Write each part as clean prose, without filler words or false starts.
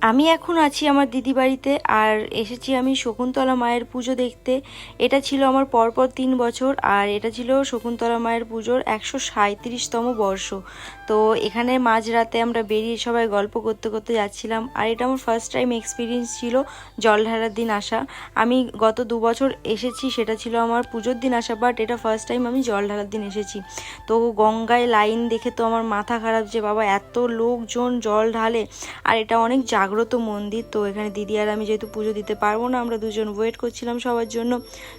আমি এখন আছি আমার দিদি বাড়িতে, আর এসেছি আমি শকুন্তলা মায়ের পুজো দেখতে। এটা ছিল আমার পরপর 3 বছর, আর এটা ছিল শকুন্তলা মায়ের পুজোর 137তম বর্ষ। তো এখানে মাঝরাতে আমরা বেরিয়ে সবাই গল্প করতে করতে যাচ্ছিলাম, আর এটা আমার ফার্স্ট টাইম এক্সপিরিয়েন্স ছিল জল ঢালার দিন আসা। আমি গত 2 বছর এসেছি, সেটা ছিল আমার পুজোর দিন আসা, বাট এটা ফার্স্ট টাইম আমি জল ঢালার দিন এসেছি। তো গঙ্গায় লাইন দেখে তো আমার মাথা খারাপ, যে বাবা এত লোকজন জল ঢালে। আর এটা অনেক জাগ্রত মন্দির। তো এখানে দিদি আর আমি যেহেতু পুজো দিতে পারবো না, আমরা দুজন ওয়েট করছিলাম সবার জন্য।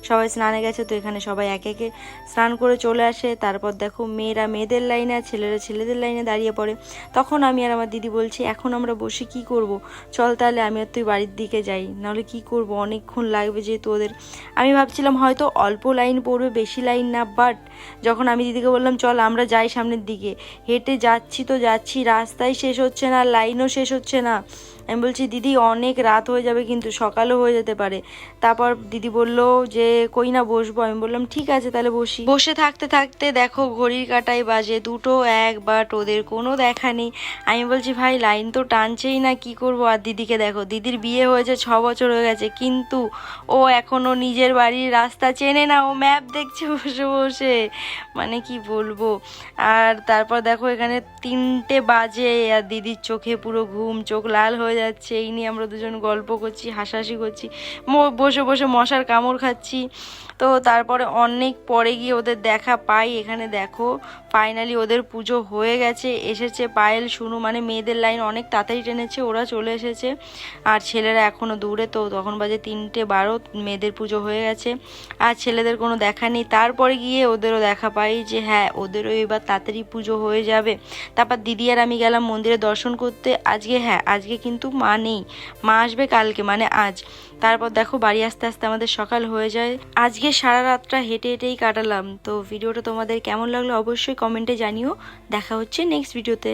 সবাই স্নানে গেছে, তো এখানে সবাই একে একে স্নান করে চলে আসে। তারপর দেখো মেয়েরা মেয়েদের লাইনে আর ছেলেরা ছেলেদের লাইনে দাঁড়িয়ে পড়ে। তখন আমি আর আমার দিদি বলছি, এখন আমরা বসে কি করব, চল তাহলে আমি আর তুই বাড়ির দিকে যাই, নাহলে কি করব, অনেকক্ষণ লাগবে যেহেতু ওদের। আমি ভাবছিলাম হয়তো অল্প লাইন পড়বে, বেশি লাইন না। বাট যখন আমি দিদিকে বললাম চল আমরা যাই সামনের দিকে, হেঁটে যাচ্ছি তো যাচ্ছি, রাস্তায় শেষ হচ্ছে না, লাইনও শেষ হচ্ছে না। আমি বলছি দিদি অনেক রাত হয়ে যাবে, কিন্তু সকালও হয়ে যেতে পারে। তারপর দিদি বলল যে কই না বসবো। আমি বললাম ঠিক আছে তাহলে বসি। বসে থাকতে থাকতে দেখো ঘড়ির কাঁটায় বাজে 2টো 1, বাট ওদের কোনো দেখা নেই। আমি বলছি ভাই লাইন তো টানছেই না, কি করব। আর দিদিকে দেখো, দিদির বিয়ে হয়েছে 6 বছর হয়ে গেছে, কিন্তু ও এখনো নিজের বাড়ির রাস্তা চেনে না, ও ম্যাপ দেখছে বসে বসে, মানে কি বলবো। আর তারপর দেখো এখানে 3টে বাজে, আর দিদির চোখে পুরো ঘুম, চোখ লাল হয়ে যাচ্ছে। এই নিয়ে আমরা দুজন গল্প করছি, হাসাহাসি করছি, বসে বসে মশার কামড় খাচ্ছি। তো তারপরে অনেক পরে গিয়ে ওদের দেখা পাই। এখানে দেখো ফাইনালি ওদের পুজো হয়ে গেছে, এসেছে পায়েল শুনু, মানে মেয়েদের লাইন অনেক তাড়াতাড়ি টেনেছে, ওরা চলে এসেছে। আর ছেলেরা এখনও দূরে। তো তখন বাজে 3টে 12, মেয়েদের পুজো হয়ে গেছে, আর ছেলেদের কোনো দেখা নেই। তারপরে গিয়ে ওদেরও দেখা পাই যে হ্যাঁ ওদেরও এবার তাড়াতাড়ি পুজো হয়ে যাবে। তারপর দিদি আর আমি গেলাম মন্দিরে দর্শন করতে। আজকে হ্যাঁ আজকে কিন্তু মা নেই, মা আসবে কালকে, মানে আজ। তারপর দেখো বাড়ি আসতে আসতে আমাদের সকাল হয়ে যায়। আজকে সারা রাতটা হেঁটে হেঁটেই কাটালাম। তো ভিডিওটা তোমাদের কেমন লাগলো অবশ্যই কমেন্টে জানিও। দেখা হচ্ছে নেক্সট ভিডিওতে।